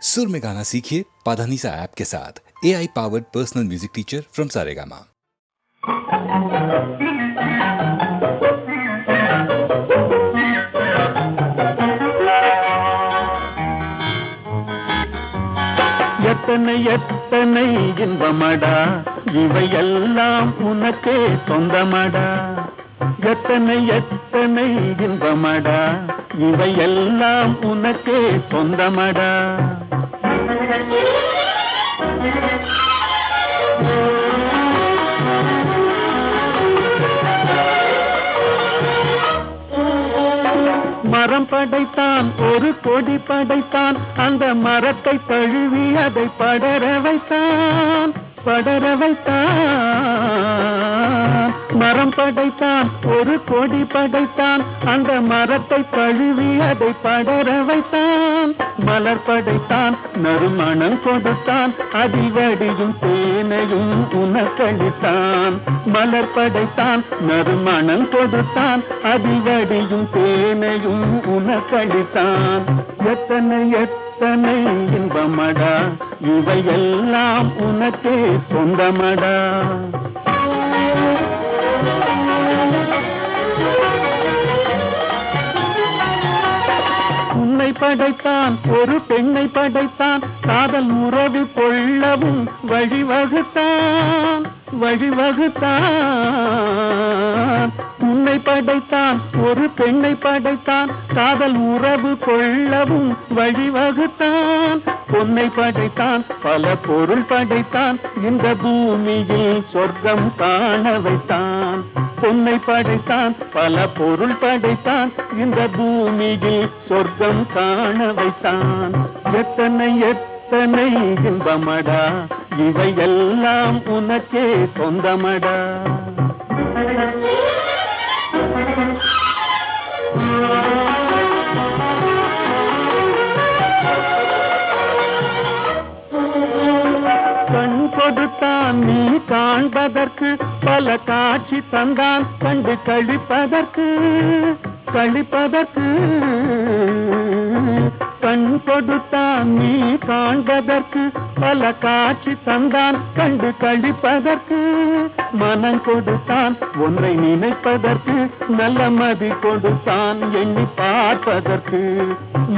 सुर में गाना सीखिए पाधानीसा ऐप के साथ। AI powered personal music teacher from Saregama. எத்தனை எத்தனை இன்பமடா இவையெல்லாம் உனக்கே சொந்தமடா. எத்தனை எத்தனை இன்பமடா இவையெல்லாம் உனக்கே சொந்தமடா. மரம் படைத்தான், ஒரு கொடி படைத்தான், அந்த மரத்தை தழுவி அதை படர வைத்தான், படர வைத்தான். மரம் படைத்தான், ஒரு கொடி படைத்தான், அந்த மரத்தை தழுவி அதை படர வைத்தான். மலர் படைத்தான், நறுமணம் கொடுத்தான், அதிவடியும் தேனையும் உனக்களித்தான். மலர் படைத்தான், நறுமணம் கொடுத்தான், அதிவடியும் தேனையும் உனக்களித்தான். எத்தனை எத்தனை இன்பமடா இவையெல்லாம் உனக்கே சொந்தமடா. உன்னை படைத்தான், ஒரு பெண்ணை படைத்தான், காதல் உறவு கொள்ளவும் வழிவகுத்தான், வழிவகுத்தான். உன்னை படைத்தான், ஒரு பெண்ணை படைத்தான், காதல் உறவு கொள்ளவும் வழிவகுத்தான். பொன்னை படைத்தான், பல பொருள் படைத்தான், இந்த பூமியில் சொர்க்கம் காண வைத்தான். பொன்னை படைத்தான், பல பொருள் படைத்தான், இந்த பூமியில் சொர்க்கம் காண வைத்தான். எத்தனை எத்தனை இன்பமடா இவையெல்லாம் உனக்கே சொந்தமடா. கண் கொடுத்தான் நீ காண்பதற்கு, பல காட்சி தந்தான் கண்டு கழிப்பதற்கு, கழிப்பதற்கு. கண் கொடுத்தான் நீ காண்பதற்கு, பல காட்சி தந்தான் கண்டு கழிப்பதற்கு. மனம் கொடுத்தான் ஒன்றை நினைப்பதற்கு, நல்ல மதி கொடுத்தான் எண்ணி பார்ப்பதற்கு.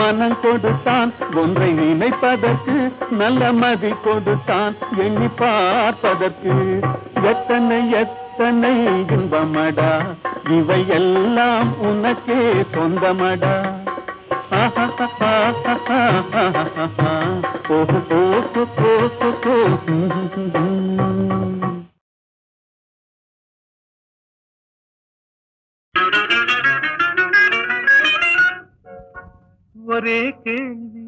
மனம் கொடுத்தான் ஒன்றை நினைப்பதற்கு, நல்ல மதி கொடுத்தான் எண்ணி பார்ப்பதற்கு. எத்தனை எத்தனை இன்பமடா இவையெல்லாம் உனக்கே சொந்தமடா. ஒரே கேள்வி,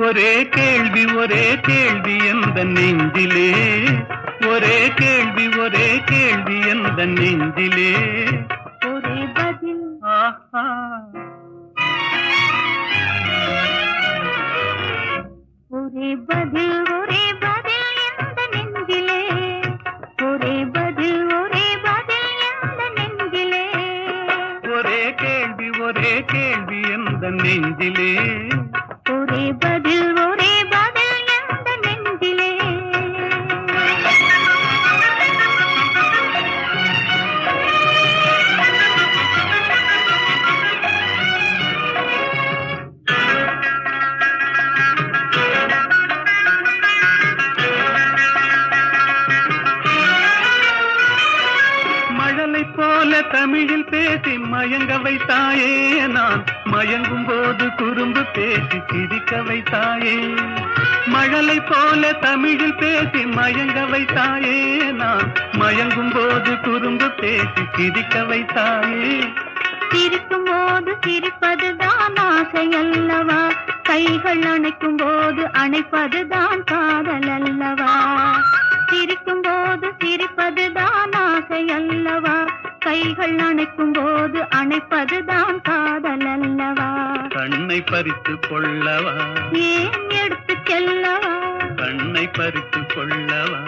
ஒரே கேள்வி, ஒரே கேள்வி எந்த நெஞ்சிலே, ஒரே கேள்வி, ஒரே கேள்வி எந்த நெஞ்சிலே. ஒரே பதில் ஆஹா, ஒரே பதில், ஒரே பதில் எந்த நெஞ்சிலே. ஒரே பதில், ஒரே பதில் எந்த நெஞ்சிலே. ஒரே கேள்வி, ஒரே கேள்வி எந்த நெஞ்சிலே. ஒரே பதில், ஒரே பதில் எந்த நெஞ்சிலே. மழலை போல தமிழில் பேசி மயங்க வைத்தாயே, நான் மயங்கும் போது குறும்பு பேசி சிரிக்க வைத்தாயே. மழலை போல தமிழில் பேசி மயங்க வைத்தாயே, நான் மயங்கும் போது குறும்பு பேசி சிரிக்க வைத்தாயே. சிரிக்கும் போது சிரிப்பதுதான் ஆசை அல்லவா, கைகள் அணைக்கும் போது அணைப்பதுதான் காதல் அல்லவா. சிரிக்கும் போது சிரிப்பதுதான் ஆசை அல்லவா, கைகள் அணைக்கும் போது அணைப்பதுதான் காதல் அல்லவா. கண்ணை பறித்து கொள்ளவா, ஏன் எடுத்து செல்லவா, கண்ணை பறித்து கொள்ளவா,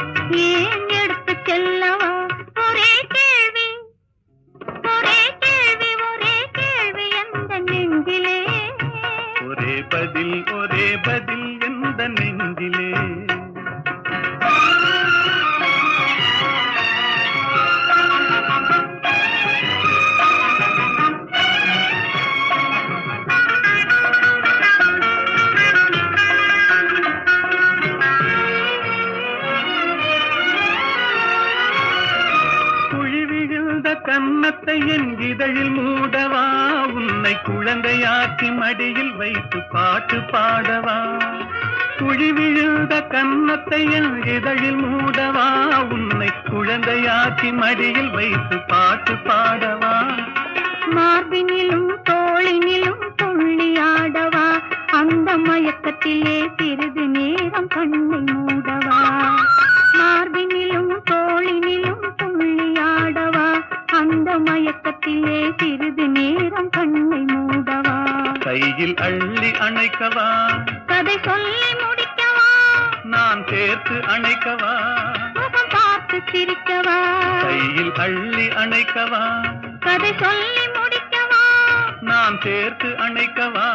ஏன் எடுத்து செல்லவா. ஒரே கேள்வி, ஒரே கேள்வி, ஒரே கேள்வி எந்த நெஞ்சிலே. ஒரே பதில் ஒரே பதில் எந்த நெஞ்சிலே. கன்னத்தை என் இதழில் மூடவா, உன்னை குழந்தையாக்கி மடியில் வைத்து பாட்டு பாடவா. குழி விழுந்த கன்னத்தை என் இதழில் மூடவா, உன்னை குழந்தையாக்கி மடியில் வைத்து பாட்டு பாடவா. மார்பினிலும் தோளினிலும் துள்ளியாடவா, அந்த மயக்கத்திலே சிறிது நேரம் கண்ணை மூடவா. மார்பினிலும் தோளினிலும் துள்ளியாடவா, அந்த மயக்கத்திலே சிறிது நேரம் கண்ணை மூடவா. கையில் அள்ளி அணைக்கவா, கதை சொல்லி முடிக்கவா, நான் சேர்த்து அணைக்கவா, முகம் பார்த்து சிரிக்கவா. கையில் அள்ளி அணைக்கவா, கதை சொல்லி முடிக்கவா, நான் சேர்த்து அணைக்கவா,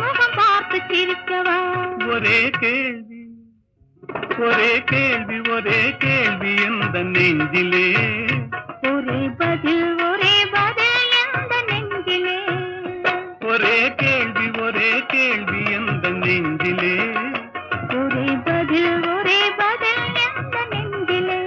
முகம் பார்த்து சிரிக்கவா. ஒரே கேள்வி ஒரே கேள்வி ஒரே கேள்வி எந்த நெஞ்சிலே. ஒரே பதில் எந்த நெஞ்சிலே. ஒரே கேள்வி எந்த நெஞ்சிலே. ஒரே பதில் எந்த நெஞ்சிலே.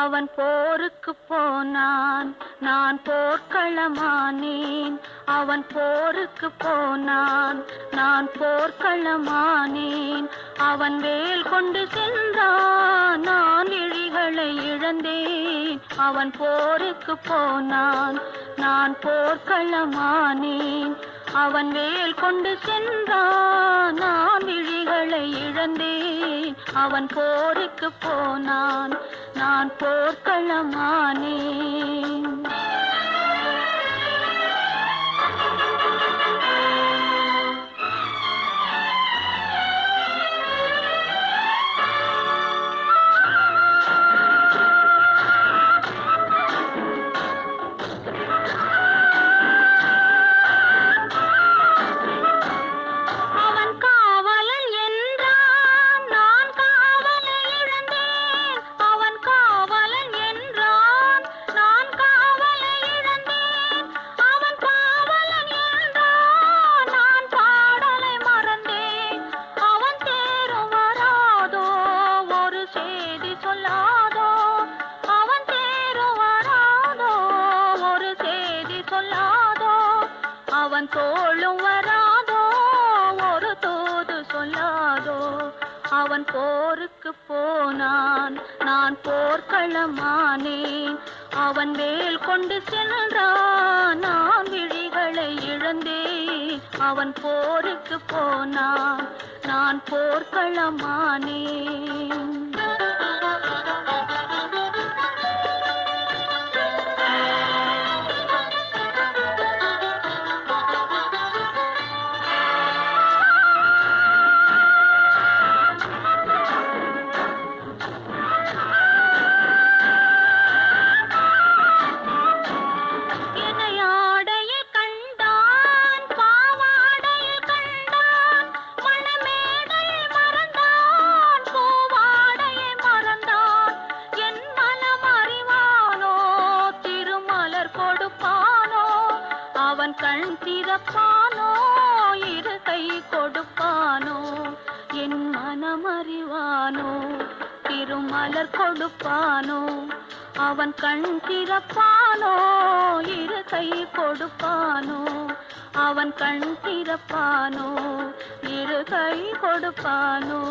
அவன் போருக்கு போனான், நான் போர்க்களமானேன். அவன் போருக்கு போனான், நான் போர்க்களமானேன். அவன் வேல் கொண்டு சென்றான், நான் விழிகளை இழந்தேன். அவன் போருக்கு போனான், நான் போர்க்களமானேன். அவன் வேல் கொண்டு சென்றான், நான் விழிகளை இழந்தேன். அவன் போருக்கு போனான், நான் போர்க்களமானேன். அவன் தோளும் வராதோ, ஒரு தூது சொல்லாதோ. அவன் போருக்கு போனான், நான் போர்க்களமானேன். அவன் வேல் கொண்டு சென்றான், நான் விழிகளை இழந்தேன். அவன் போருக்கு போனான், நான் போர்க்களமானேன். கண் திறப்பானோ, இரு கை கொடுப்பானோ, என் மனமறிவானோ, திருமலர் கொடுப்பானோ. அவன் கண் திறப்பானோ, இரு கை கொடுப்பானோ, அவன் கண் திறப்பானோ, இரு கை கொடுப்பானோ.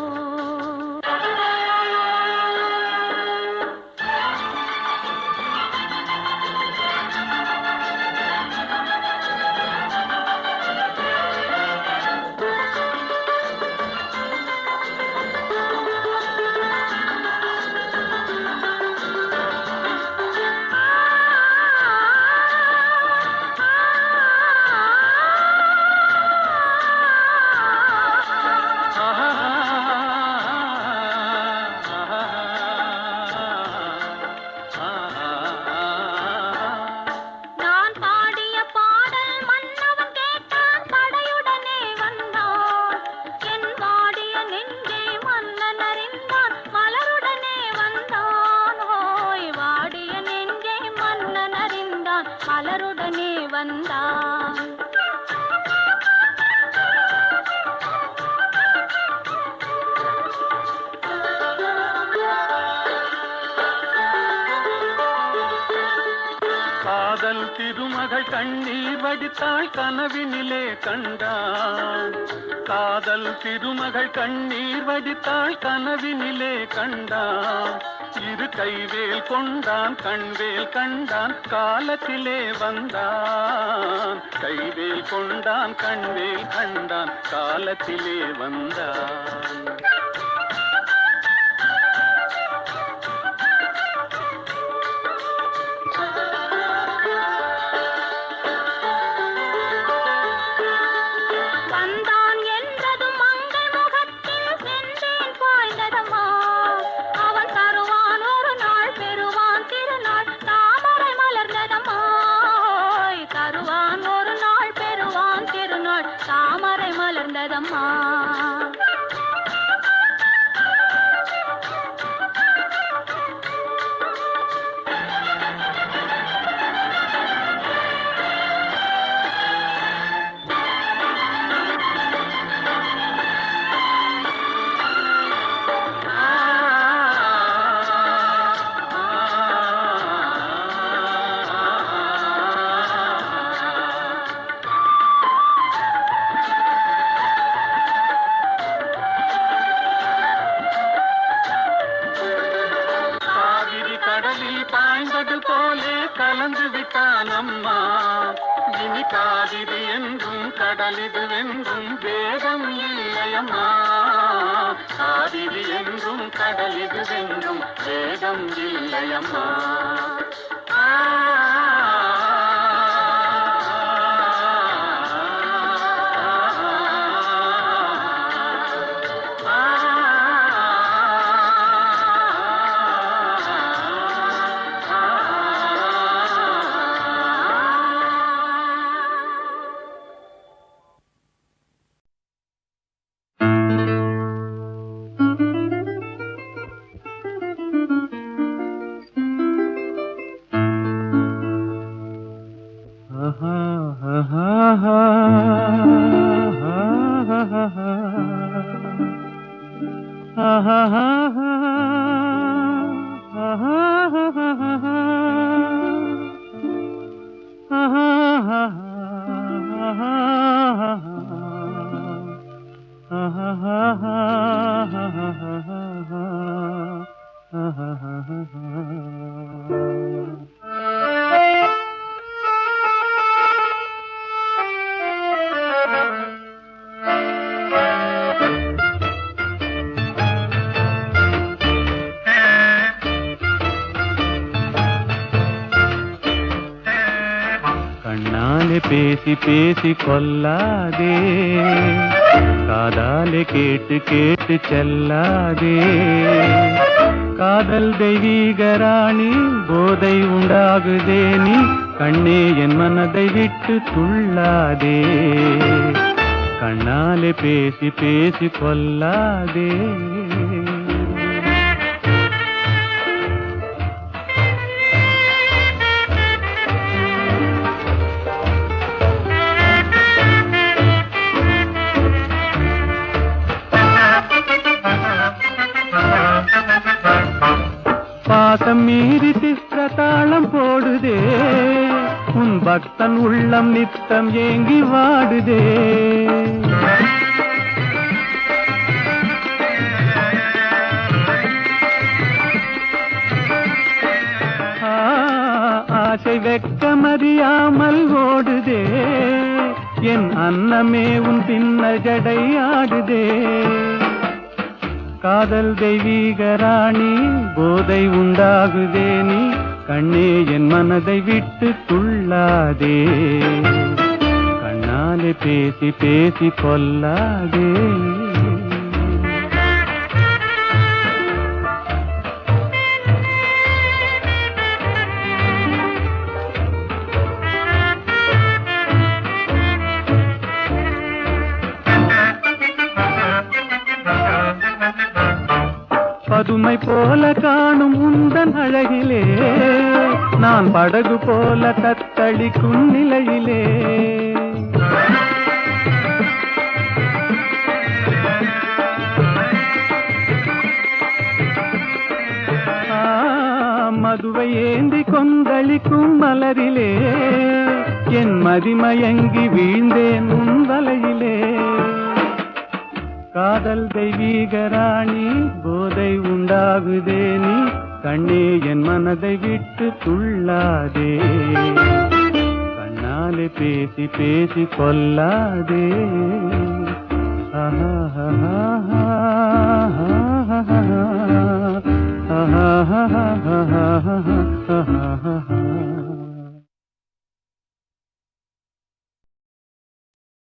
காதல் திருமகள் கண்ணீர் வடித்தாள் கனவினிலே கண்டான். காதல் திருமகள் கண்ணீர் வடித்தாள் கனவினிலே கண்டான். இரு கைவேல் கொண்டான் கண்வேல் கண்டான் காலத்திலே வந்தான். கைவேல் கொண்டான் கண்வேல் கண்டான் காலத்திலே வந்தான். தாமரை மலர்ந்ததம்மா. பாய்ந்தது போலே கலந்து விட்டான் அம்மா. இனி காவிரி என்றும் கடலிது வென்றும் வேகம் இல்லையம்மா. காவிரி என்றும் கடலிது வென்றும் வேகம் இல்லையம்மா. பேசி பேசி கொல்லாதே, காதாலே கேட்டு கேட்டு செல்லாதே. காதல் தெய்வீக ராணி போதை உண்டாகுதே, நீ கண்ணே என் மனதை விட்டு துள்ளாதே. கண்ணாலே பேசி பேசி கொல்லாதே. பாசம் மீறி சித்திரத்தாளம் போடுதே, உன் பக்தன் உள்ளம் நித்தம் ஏங்கி வாடுதே. ஆசை வெட்கமறியாமல் ஓடுதே, என் அன்னமே உன் பின்ன ஜடை ஆடுதே. காதல் தெய்வீக ராணி போதை உண்டாகுதே, நீ கண்ணே என் மனதை விட்டு துள்ளாதே. கண்ணாலே பேசி பேசி கொல்லாதே. பதுமை போல காணும் உந்தன் அழகிலே, நான் படகு போல தத்தளிக்கும் நிலையிலே. மதுவை ஏந்தி கொந்தளிக்கும் மலரிலே என் மதிமயங்கி வீழ்ந்தேன் உன் வலையிலே. காதல் தெய்வீகராணி போதை உண்டாகுதே நீ கண்ணே என் மனதை விட்டு துள்ளாதே. கண்ணாலே பேசி பேசி கொல்லாதே.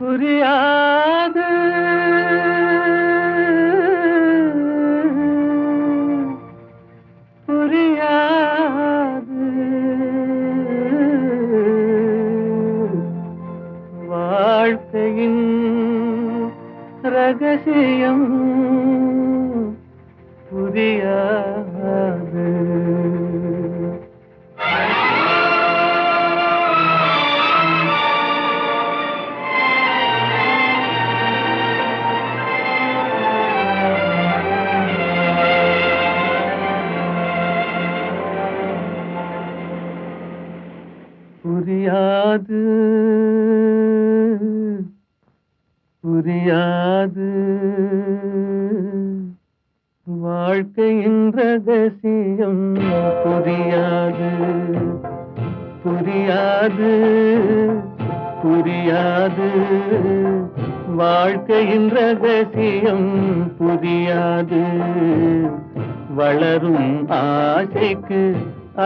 புரியாது புரியாது வாழ்க்கையின் ரகசியம் புரியாது. புரியாது புரியாது வாழ்க்கையின் ரகசியம் புரியாது. புரியாது புரியாது வாழ்க்கையின் ரகசியம் புரியாது. வளரும் ஆசைக்கு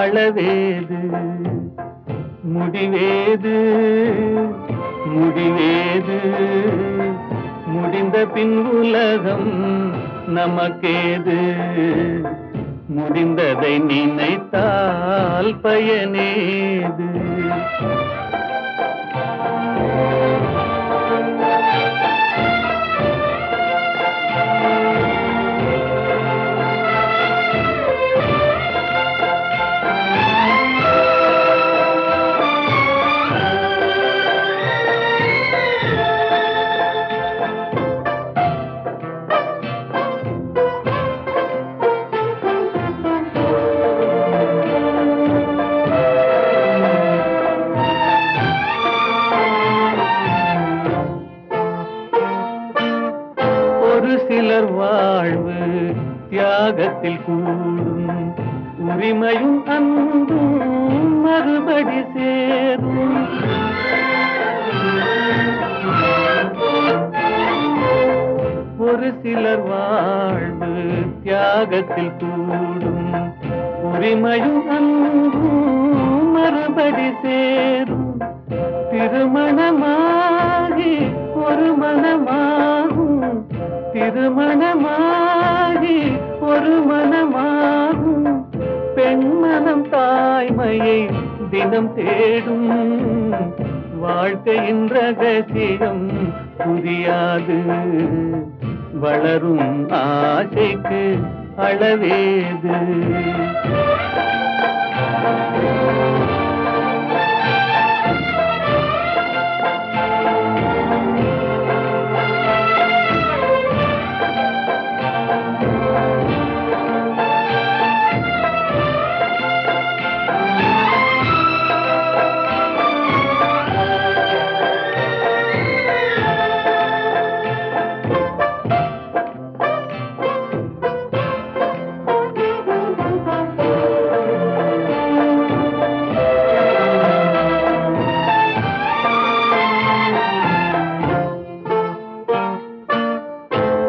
அளவேது முடிவேது முடிவேது. முடிந்த பின் உலகம் நமக்கேது. முடிந்ததை நினைத்தால் பயனேது. சிலர் வாழ்வு தியாகத்தில் கூடும் உரிமையும் அன்பும் மறுபடி சேரும். ஒரு சிலர் வாழ்வு தியாகத்தில் கூடும் உரிமையும் அன்பும் மறுபடி சேரும். திருமணமாகி ஒரு மனமாகும் திருமணமாகி ஒரு மனமாகும். பெண்மனம் தாய்மையை தினம் தேடும். வாழ்க்கையின் ரகசியம் புரியாது. வளரும் ஆசைக்கு அளவேது.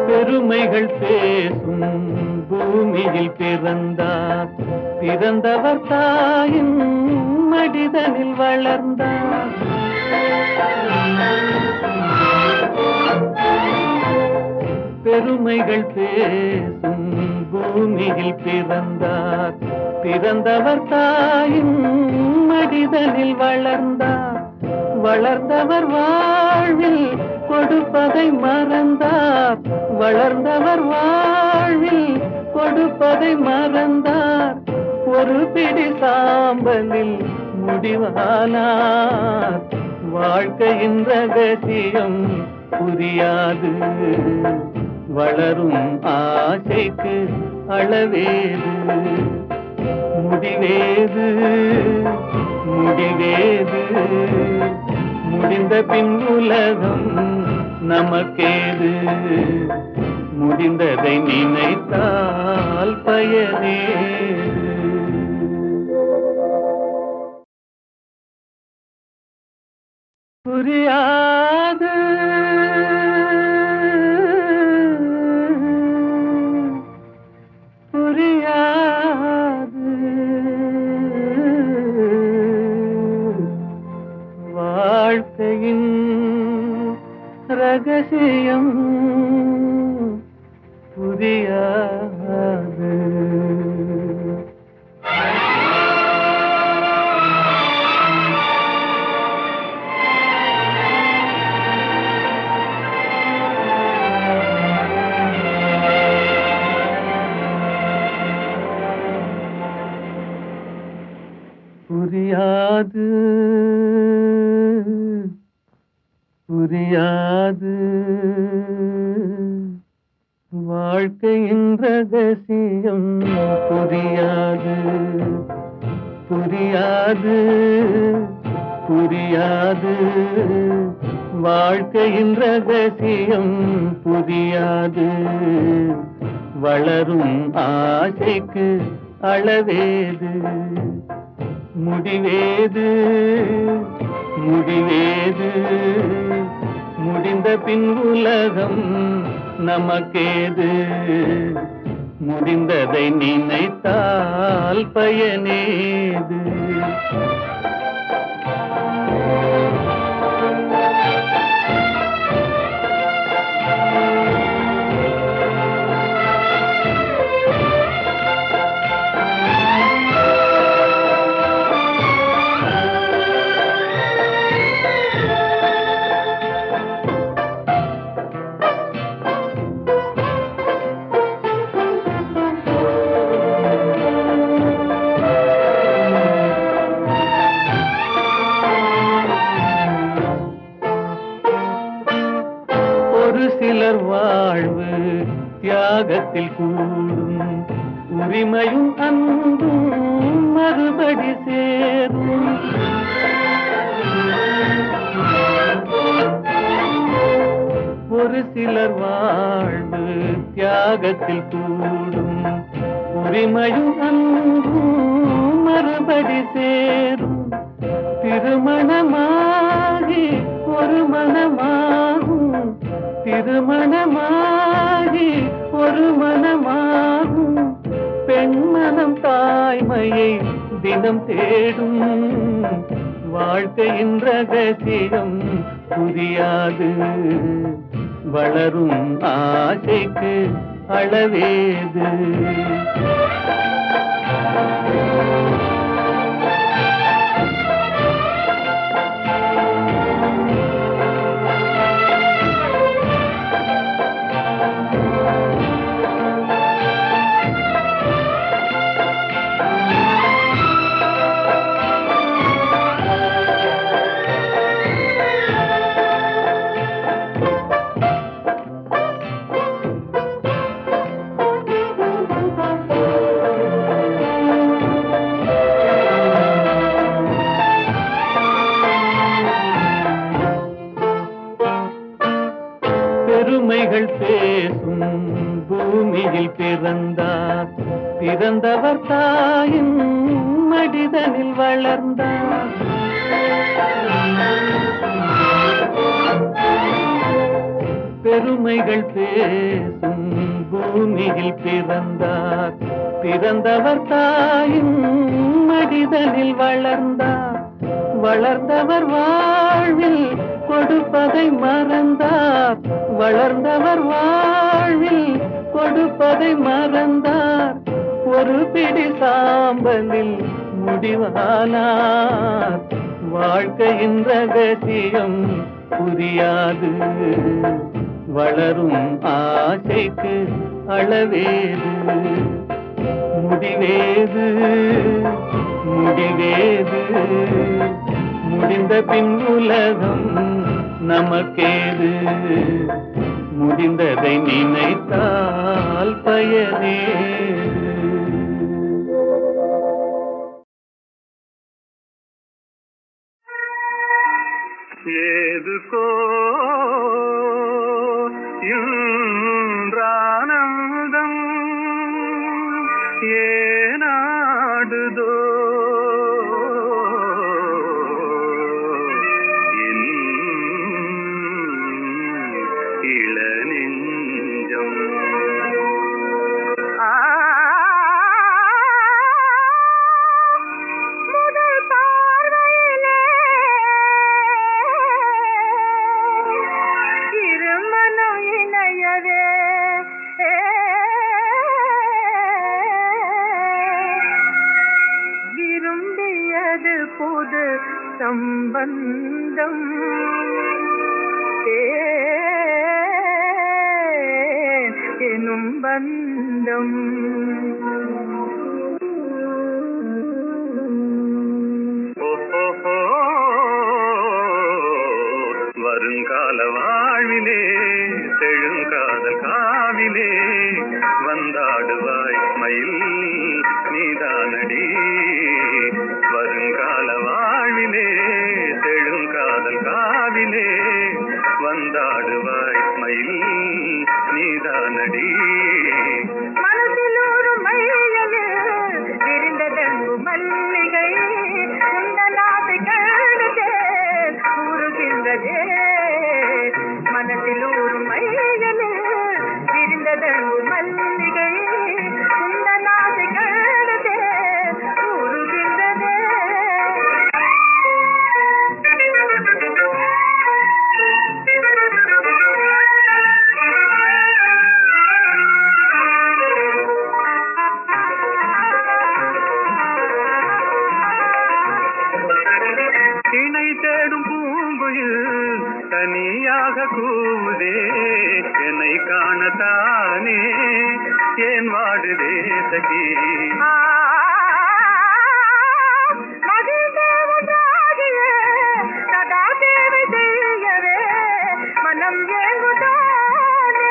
பெருமைகள் பேசும் பூமியில் பிறந்தார். பிறந்தவர் தாயின் மடிதனில் வளர்ந்தார். பெருமைகள் பேசும் பூமியில் பிறந்தார். பிறந்தவர் தாயின் மடிதனில் வளர்ந்தார். வளர்ந்தவர் வாழ்வில் கொடுப்பதை மறந்தார். வளர்ந்தவர் வாழ்வில் கொடுப்பதை மறந்தார். ஒரு பிடி சாம்பலில் முடிவானார். வாழ்க்கையின் ரகசியம் புரியாது. வளரும் ஆசைக்கு அளவேது. முடிவேது முடிவேது முடிந்த பின் உலகம் நமக்கேது முடிந்ததை நினைத்தால் பயனேது புரியாது புரியாது வாழ்க்கையின் ரகசியம் புரியாது புரியாது புரியாது வாழ்க்கையின் ரகசியம் புரியாது புரியாது புரியாது வாழ்க்கையின் ரகசியம் புரியாது வளரும் ஆசைக்கு அளவேது முடிவேது முடிவேது முடிந்த பின் உலகம் நமக்கேது முடிந்ததை நினைத்தால் பயனேது சிலர் வாழ்வு தியாகத்தில் கூடும் உரிமையும் அன்பும் மறுபடி சேரும் ஒரு சிலர் வாழ்வு தியாகத்தில் கூடும் உரிமையும் அன்பும் மறுபடி சேரும் திருமணமாகி ஒரு மனமாகும் திருமணமாகி ஒரு மனமாகும் பெண்மனம் தாய்மையை தினம் தேடும் வாழ்க்கையின் ரகசியம் புரியாது வளரும் ஆசைக்கு அளவேது பெருமைகள் பேசும் பூமியில் பிறந்தார் பிறந்தவர் தாயின் மடிதனில் வளர்ந்தார் பெருமைகள் பேசும் பூமியில் பிறந்தார் பிறந்தவர் தாயின் மடிதனில் வளர்ந்தார் வளர்ந்தவர் வாழ்வில் கொடுப்பதை மறந்தார் வளர்ந்தவர் வாழ்வில் கொடுப்பதை மறந்தார் ஒரு பிடி சாம்பலில் முடிவானார் வாழ்க்கையின் ரகசியம் புரியாது வளரும் ஆசைக்கு அளவேது முடிவேது முடிவேது முடிந்த பின் உலகம் நமக்கேது முடிந்ததை நினைத்தால் பயனேது ஏதுக்கோ இன்றானந்தம் ஏனாடுதோ என் இளநெஞ்சம். புது சம்பந்தம் எனும் பந்தம் வருங்கால வாழ்விலே செழுங்காதல் காவிலே வந்தாடுவாய் மயில் நீதானடி. வருங்கால வாழ்விலே செழுங்காதல் காவிலே வந்தாடுவாய் மயில் நீதானடி. மனதில் ஒரு மையல் விரிந்ததன்பு மல்லிகை உண்டலாசை கண்டதே கூறுகின்றதே. மனதில் ஒரு மையல் விரிந்ததன்பு மல்லிகை உண்டலாசை கண்டதே கூறுகின்றதே. இணை தேடும் பூங்குயில் தனியாக கூவுதே என்னை காணத்தானே ஏன் வாடுதே சகி. சதா தேவை செய்யவே மனம் ஏங்குதானே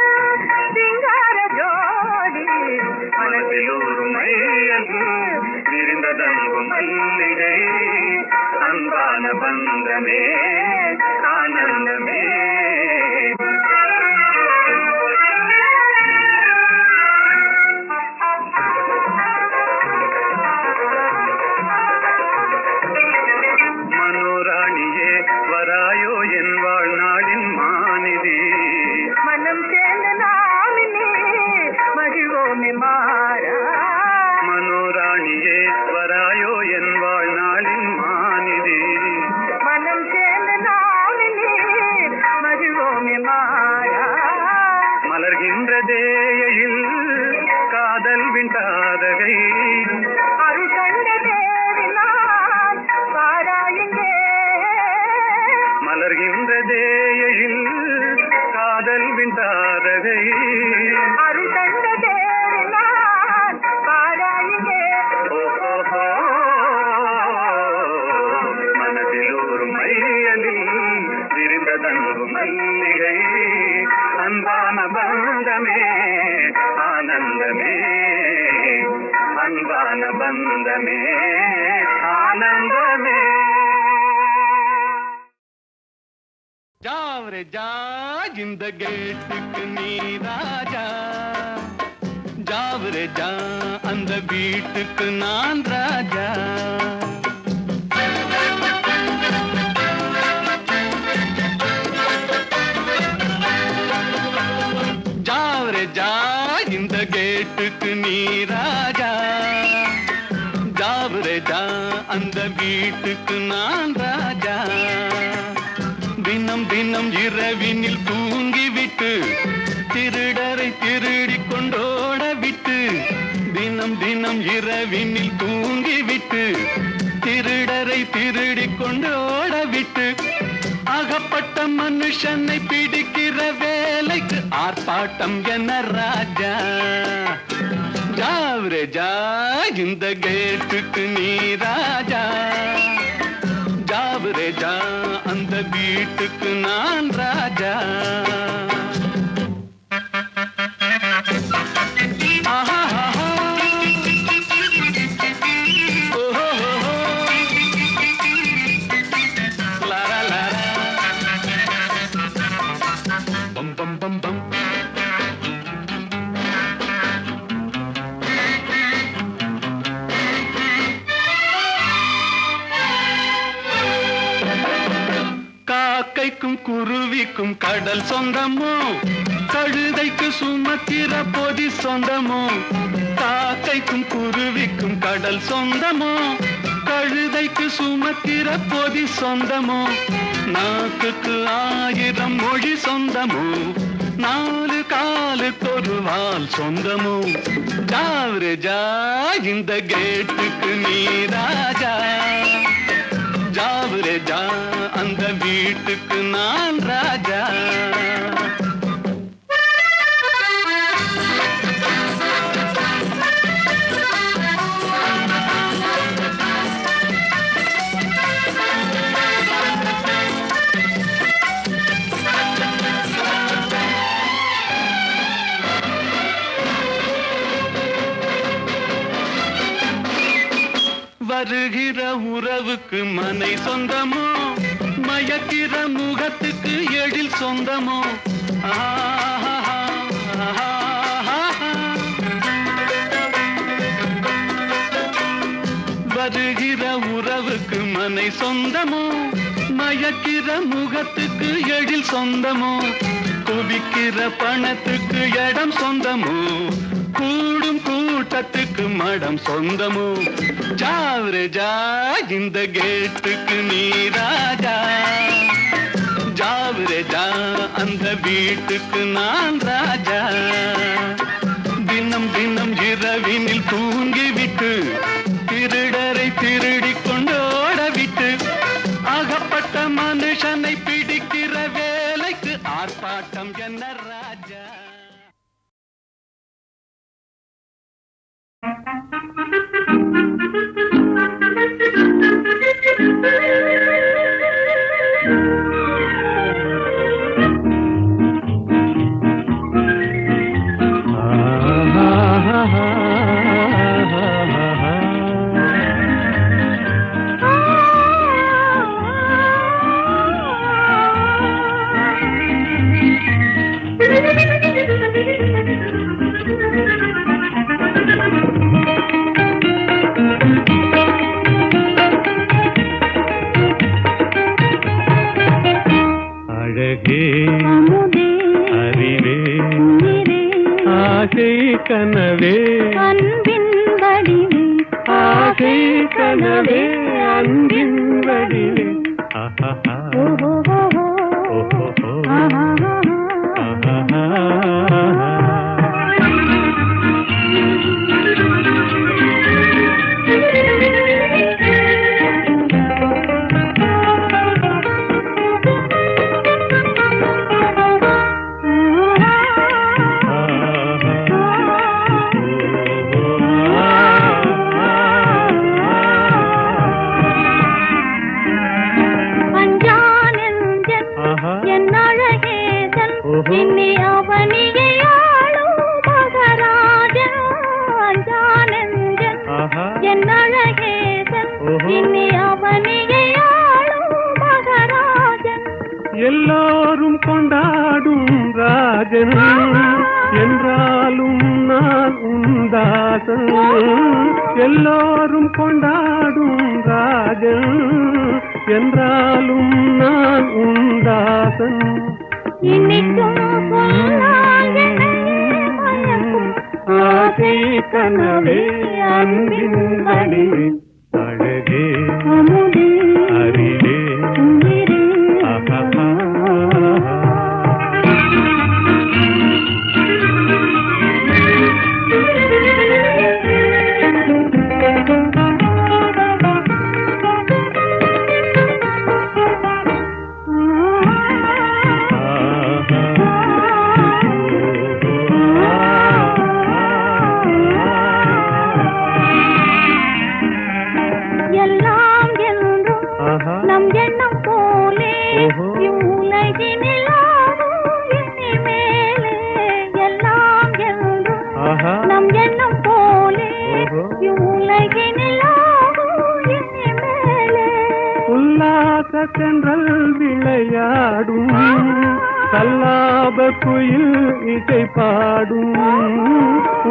சிங்கார ஜோடி. மனதில் ஒரு மையல் விரிந்ததன்பு மல்லிகை அன்பான பந்தமே ஆனந்தமே. மனோராணியே வராயோ என் வாழ்நாளின் மாநிதி. மனம் சேர்ந்த நாமினே மகிழ்வோமே மாறா. மனோராணியே வராயோ என் வாழ்நாளின் மாநிதி. மனம் சேர்ந்த நாமினே மகிழ்வோமே மாறா. மலர்கின்றதேயில் காதல் விண்டாதகை அருள் கண்ட தேவினான் பாராயுங்கே. மலர்கின்றதேயில் காதல் விண்டாதகை அருள் கண்ட தேவினான் பாராயுங்கே. மனதில் ஒரு மையலில் விரிந்ததன்பு மல்லிகை அன்பான பந்தமே ஆனந்தமே அன்பான பந்தமே ஆனந்தமே. ஜாவரே ஜா இந்த கேட்டுக்கு நீ ராஜா. ஜாவரே ஜா அந்த வீட்டுக்கு நான் ராஜா. ஜாவரே ஜா இந்த கேட்டுக்கு நீ ராஜா. ஜாவரே ஜா அந்த வீட்டுக்கு நான் ராஜா. தினம் தினம் இரவினில் தூங்கிவிட்டு திருடரை திருடி கொண்டோட விட்டு. தினம் தினம் இரவினில் தூங்கிவிட்டு திருடரை திருடி கொண்டோட விட்டு. அகப்பட்ட மனுஷனை பிடிக்கிற வேலைக்கு ஆர்ப்பாட்டம் என்ன ராஜா. ஜாவரே ஜா இந்த கேட்டுக்கு நீ ராஜா. ஜாவரே ஜா அந்த வீட்டுக்கு நான் ராஜா. ஆஹா ஓஹோ லாரா லாரா காக்கைக்கும் குருவிக்கும் கடல் சொந்தமோ, கழுதைக்கு சுமக்கிற பொதி சொந்தமோ. காக்கைக்கும் குருவிக்கும் கடல் சொந்தமோ, கழுதைக்கு சுமக்கிற பொதி சொந்தமோ. நாக்குக்கு 1000 மொழி சொந்தமோ, 4 காலுக்கு ஒரு வால் சொந்தமோ. ஜாவ்ரே ஜா இந்த கேட்டுக்கு நீ ராஜா, ஜாவ்ரே ஜா அந்த வீட்டுக்கு நான் ராஜா. வருகிற உறவுக்கு மனை சொந்தமோ, மயக்கிற முகத்துக்கு எழில் சொந்தமோ. வருகிற உறவுக்கு மனை சொந்தமோ, மயக்கிற முகத்துக்கு எழில் சொந்தமோ. குவிக்கிற பணத்துக்கு இடம் சொந்தமோ, கூடும் கூட்டத்துக்கு மடம் சொந்தமோ. ஜாவ்ரே ஜா இந்த கேட்டுக்கு நீ ராஜா, ஜாவ்ரே ஜா அந்த வீட்டுக்கு நான் ராஜா. தினம் தினம் இரவினில் தூங்கிவிட்டு திருடரை திருடிக் கொண்டோட விட்டு, அகப்பட்ட மனுஷனை பிடிக்கிற வேலைக்கு ஆர்ப்பாட்டம் என்ன ராஜா. கனவே அன்பின் வடிவே, ஆசை கனவே அன்பின் வடிவே. எல்லோரும் கொண்டாடும் ராஜன் என்றாலும் நான் உந்தாசன். எல்லோரும் கொண்டாடும் ராஜன் என்றாலும் நான் உந்தாசன். ஆசை கனவே அன்பின் வடிவே, அழகே அறிவே. தென்றல் விளையாடும் கல்லாப குயில் இசை பாடும்.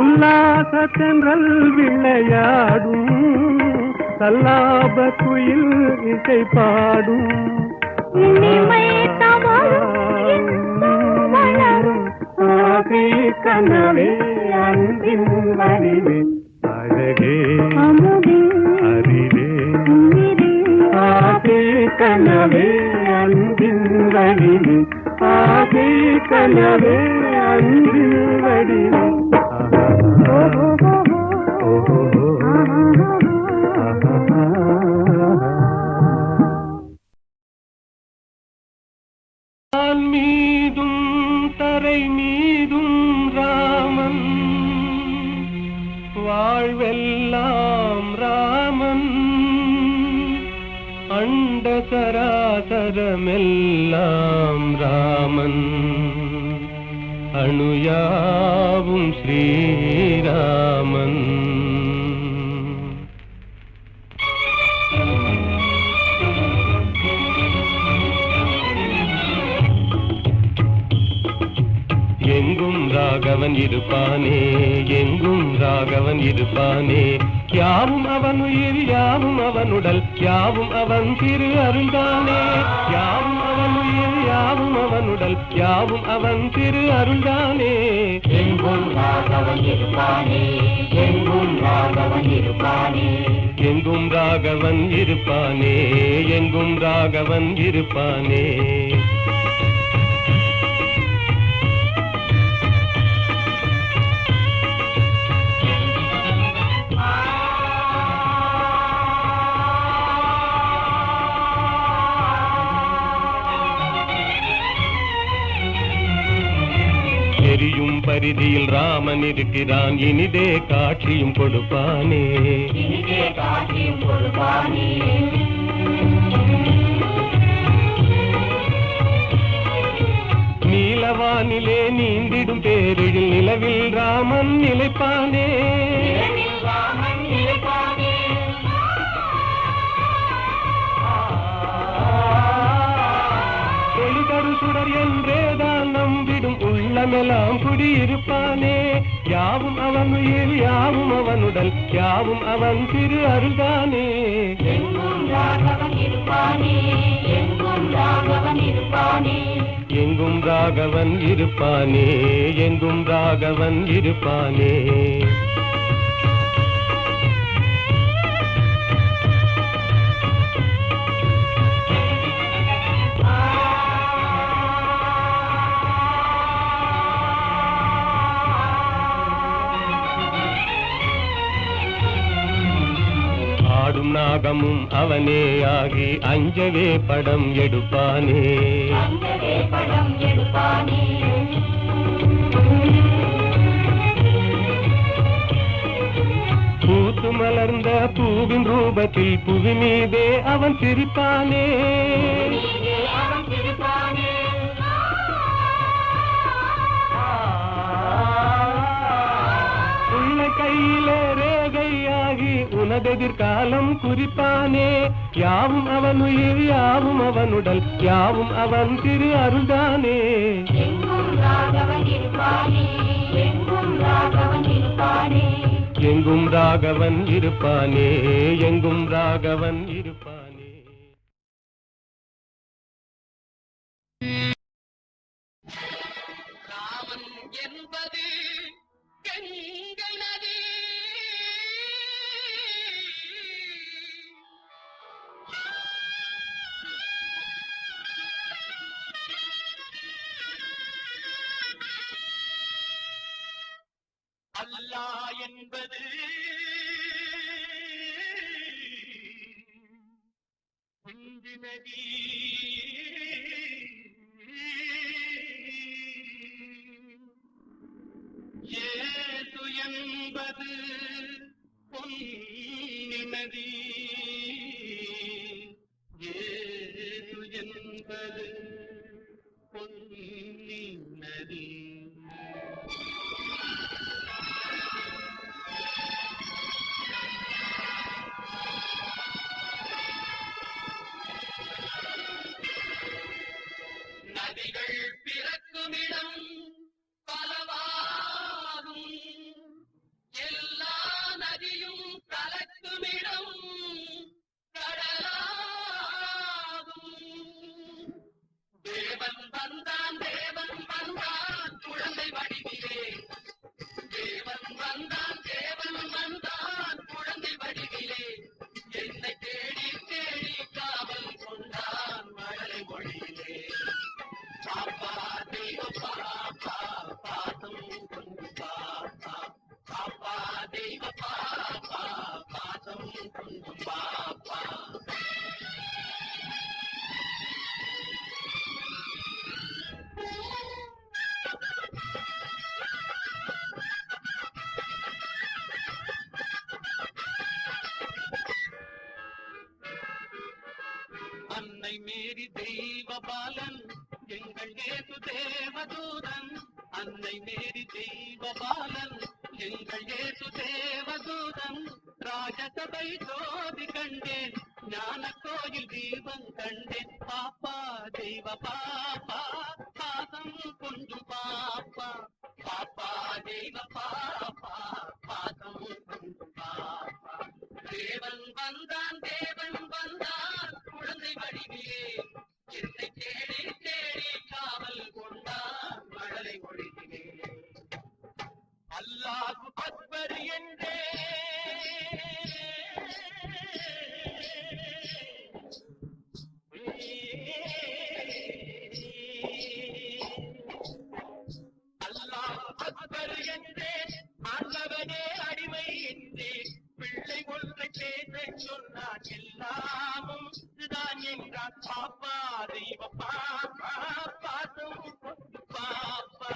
உல்லாச தென்றல் விளையாடும் கல்லாப குயில் இசை பாடும். இனிமை வளரும் ஆசை கனவே அன்பின் வடிவே அழகே அமுதே அறிவே ஆசை கனவே அன்பின் வடிவே ஆசை கனவே அன்பின் வடிவே மீதும் தரை மீதும் ராமன் வாழ்வெல்லாம் ராமன் அண்ட சராசரமெல்லாம் ராமன் அணுயாவும் ஸ்ரீராமன் எங்கும் ராகவன் இருப்பானே எங்கும் ராகவன் இருப்பானே யாவும் அவன் உயிர் யாவும் அவனுடல் யாவும் அவன் திரு அருள்தானே யாவும் அவன் உயிர் யாவும் அவனுடல் யாவும் அவன் திரு அருள்தானே எங்கும் ராகவன் இருப்பானே எங்கும் ராகவன் இருப்பானே எங்கும் ராகவன் இருப்பானே எங்கும் ராகவன் இருப்பானே எரியும் பரிதியில் ராமன் இருக்கிறான் இனிதே காட்சியும் கொடுப்பானே நீலவானிலே நீந்திடும் பேரில் நிலவில் ராமன் நிலைப்பானே சுடர் என்றேதான் நம்பிடும் உள்ளமெல்லாம் குடியிருப்பானே யாவும் அவன் உயிர் யாவும் அவனுடல் யாவும் அவன் திரு அருள்தானே எங்கும் ராகவன் இருப்பானே எங்கும் ராகவன் இருப்பானே எங்கும் ராகவன் இருப்பானே எங்கும் ராகவன் இருப்பானே ஆடும் நாகமும் அவனே ஆகி அஞ்சவே படம் எடுப்பானே பூத்து மலர்ந்த பூவின் ரூபத்தில் புவி மீதே அவன் சிரிப்பானே உள்ள கையிலே ரேகையாகி உனதெதிர்காலம் குறிப்பானே யாவும் அவன் உயிர் யாவும் அவனுடல் யாவும் அவன் திரு அருள்தானே எங்கும் ராகவன் இருப்பானே எங்கும் ராகவன் இருப்பானே எங்கும் ராகவன் இருப்பானே எங்கும் ராகவன் இருப்பானே ராமன் என்பது கங்கை நதி அல்லாஹ் என்பது குந்தி நதி ஏது என்பது பொன்னி நதி ஏது என்பது பொன்னி நதி நதிகள் பிறக்குமிடம் பலவாகும் எல்லா நதியும் கலக்குமிடம் மீறி தெய்வ பாலன் எங்கள் ஏசு தேவதூதன். அன்னை மீறி தெய்வ பாலன் எங்கள் ஏசு தேவதூதன். ராஜசபை ஜோதி கண்டேன், ஞான கோயில் தீபம் கண்டேன். பாப்பா தெய்வ பாப்பா பாசம் கொஞ்சம் பாப்பா. பாப்பா தெய்வ பாப்பா பாசம் கொஞ்சம் பாப்பா. தேவன் வந்தான் தேவன் வந்தான் குழந்தை வடிவிலே, என்னை தேடி தேடி காவல் கொண்டான் மழலை ஒழிவிலே. அல்லாஹு அக்பர் என்றே அல்லாஹ் அக்பர் என்றே ஆண்டவனே அடிமை என்றே பிள்ளை ஒன்றை பேச சொன்னான். எல்லாமும் இதுதான் என்றான். பாப்பா தெய்வ பாப்பா பாசம் பாப்பா.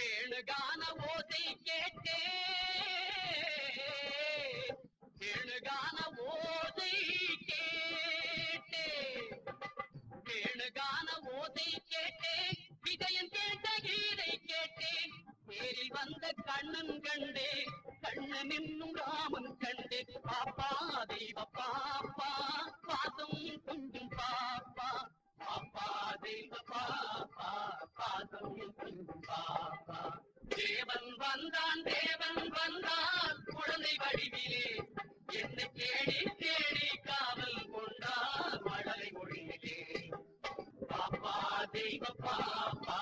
கேளுகான ஓசை கேட்டே, கேளுகான ஓசை கேட்டே, கேளுகான ஓசை கேட்டே, விஜயன் கேட்ட கீதை கேட்டேன். நேரில் வந்த கண்ணன் கண்டே, கண்ணன் என்னும் ராமன் கண்டே. பாப்பா தெய்வ பாப்பா பாசம் கொஞ்சம் பாப்பா. பாப்பா தெய்வ பாப்பா பாசம் கொஞ்சம் பாப்பா. தேவன் வந்தான் குழந்தை வடிவிலே, என்னை தேடி தேடி காவல் கொண்டார் மழலை மொழியிலே. பாப்பா தெய்வ பாப்பா